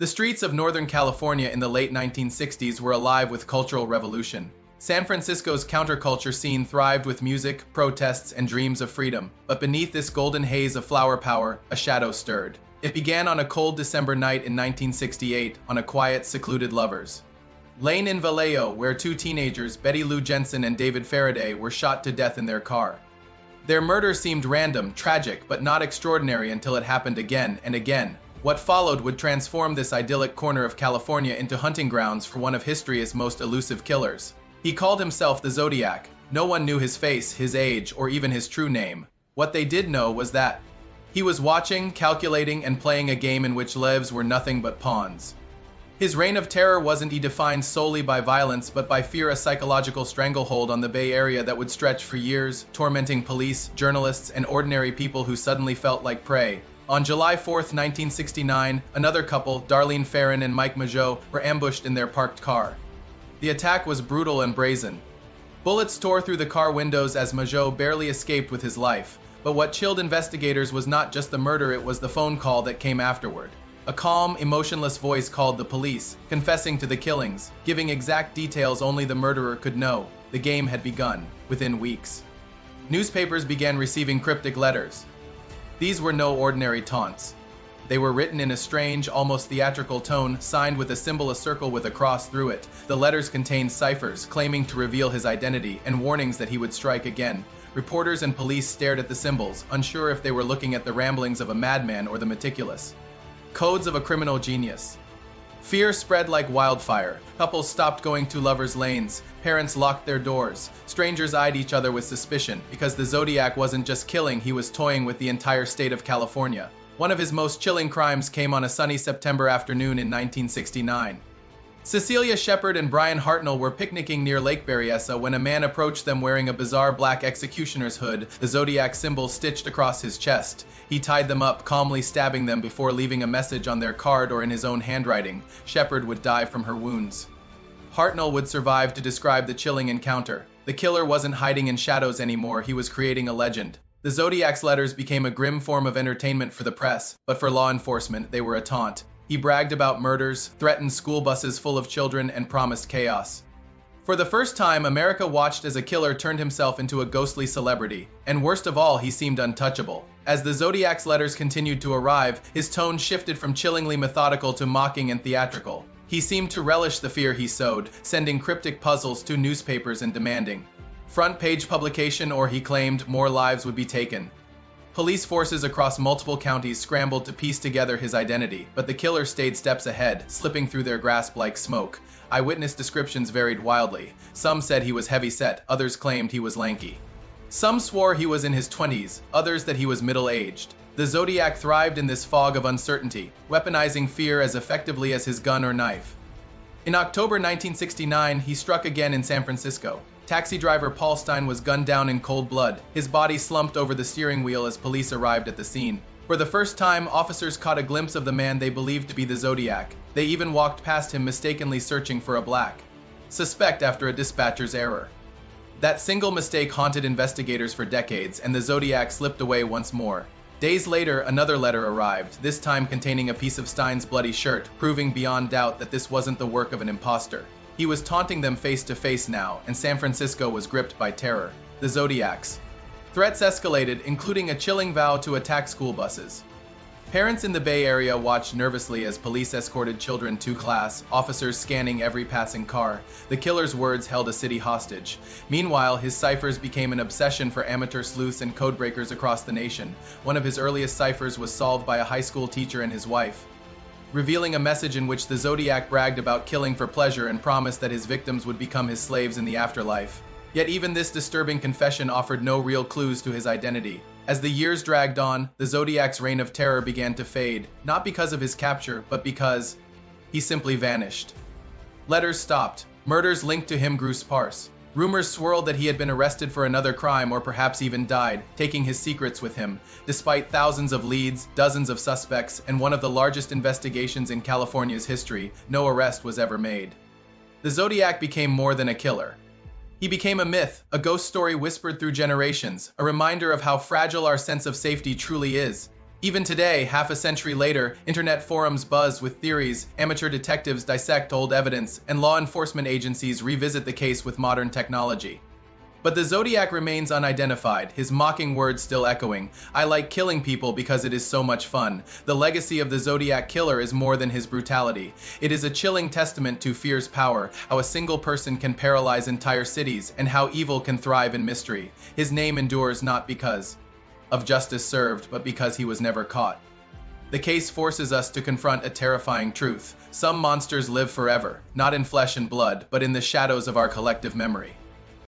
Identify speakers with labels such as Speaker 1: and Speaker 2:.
Speaker 1: The streets of Northern California in the late 1960s were alive with cultural revolution. San Francisco's counterculture scene thrived with music, protests, and dreams of freedom. But beneath this golden haze of flower power, a shadow stirred. It began on a cold December night in 1968 on a quiet, secluded Lovers Lane in Vallejo, where two teenagers, Betty Lou Jensen and David Faraday, were shot to death in their car. Their murder seemed random, tragic, but not extraordinary until it happened again and again. What followed would transform this idyllic corner of California into hunting grounds for one of history's most elusive killers. He called himself the Zodiac. No one knew his face, his age, or even his true name. What they did know was that he was watching, calculating, and playing a game in which lives were nothing but pawns. His reign of terror wasn't defined solely by violence, but by fear, a psychological stranglehold on the Bay Area that would stretch for years, tormenting police, journalists, and ordinary people who suddenly felt like prey. On July 4th, 1969, another couple, Darlene Ferrin and Mike Mageau, were ambushed in their parked car. The attack was brutal and brazen. Bullets tore through the car windows as Mageau barely escaped with his life. But what chilled investigators was not just the murder, it was the phone call that came afterward. A calm, emotionless voice called the police, confessing to the killings, giving exact details only the murderer could know. The game had begun, within weeks. Newspapers began receiving cryptic letters. These were no ordinary taunts. They were written in a strange, almost theatrical tone, signed with a symbol, a circle with a cross through it. The letters contained ciphers, claiming to reveal his identity, and warnings that he would strike again. Reporters and police stared at the symbols, unsure if they were looking at the ramblings of a madman or the meticulous codes of a criminal genius. Fear spread like wildfire. Couples stopped going to lovers' lanes. Parents locked their doors. Strangers eyed each other with suspicion, because the Zodiac wasn't just killing, he was toying with the entire state of California. One of his most chilling crimes came on a sunny September afternoon in 1969. Cecilia Shepard and Brian Hartnell were picnicking near Lake Berryessa when a man approached them wearing a bizarre black executioner's hood, the Zodiac symbol stitched across his chest. He tied them up, calmly stabbing them before leaving a message on their card or in his own handwriting. Shepard would die from her wounds. Hartnell would survive to describe the chilling encounter. The killer wasn't hiding in shadows anymore, he was creating a legend. The Zodiac's letters became a grim form of entertainment for the press, but for law enforcement, they were a taunt. He bragged about murders, threatened school buses full of children, and promised chaos. For the first time, America watched as a killer turned himself into a ghostly celebrity. And worst of all, he seemed untouchable. As the Zodiac's letters continued to arrive, his tone shifted from chillingly methodical to mocking and theatrical. He seemed to relish the fear he sowed, sending cryptic puzzles to newspapers and demanding front-page publication, or he claimed more lives would be taken. Police forces across multiple counties scrambled to piece together his identity, but the killer stayed steps ahead, slipping through their grasp like smoke. Eyewitness descriptions varied wildly. Some said he was heavy-set, others claimed he was lanky. Some swore he was in his 20s, others that he was middle-aged. The Zodiac thrived in this fog of uncertainty, weaponizing fear as effectively as his gun or knife. In October 1969, he struck again in San Francisco. Taxi driver Paul Stein was gunned down in cold blood. His body slumped over the steering wheel as police arrived at the scene. For the first time, officers caught a glimpse of the man they believed to be the Zodiac. They even walked past him, mistakenly searching for a black suspect after a dispatcher's error. That single mistake haunted investigators for decades, and the Zodiac slipped away once more. Days later, another letter arrived, this time containing a piece of Stein's bloody shirt, proving beyond doubt that this wasn't the work of an imposter. He was taunting them face to face now, and San Francisco was gripped by terror. The Zodiac's threats escalated, including a chilling vow to attack school buses. Parents in the Bay Area watched nervously as police escorted children to class, officers scanning every passing car. The killer's words held a city hostage. Meanwhile, his ciphers became an obsession for amateur sleuths and codebreakers across the nation. One of his earliest ciphers was solved by a high school teacher and his wife, revealing a message in which the Zodiac bragged about killing for pleasure and promised that his victims would become his slaves in the afterlife. Yet even this disturbing confession offered no real clues to his identity. As the years dragged on, the Zodiac's reign of terror began to fade, not because of his capture, but because he simply vanished. Letters stopped. Murders linked to him grew sparse. Rumors swirled that he had been arrested for another crime or perhaps even died, taking his secrets with him. Despite thousands of leads, dozens of suspects, and one of the largest investigations in California's history, no arrest was ever made. The Zodiac became more than a killer. He became a myth, a ghost story whispered through generations, a reminder of how fragile our sense of safety truly is. Even today, half a century later, internet forums buzz with theories, amateur detectives dissect old evidence, and law enforcement agencies revisit the case with modern technology. But the Zodiac remains unidentified, his mocking words still echoing. I like killing people because it is so much fun. The legacy of the Zodiac Killer is more than his brutality. It is a chilling testament to fear's power, how a single person can paralyze entire cities, and how evil can thrive in mystery. His name endures not because of justice served, but because he was never caught. The case forces us to confront a terrifying truth. Some monsters live forever, not in flesh and blood, but in the shadows of our collective memory.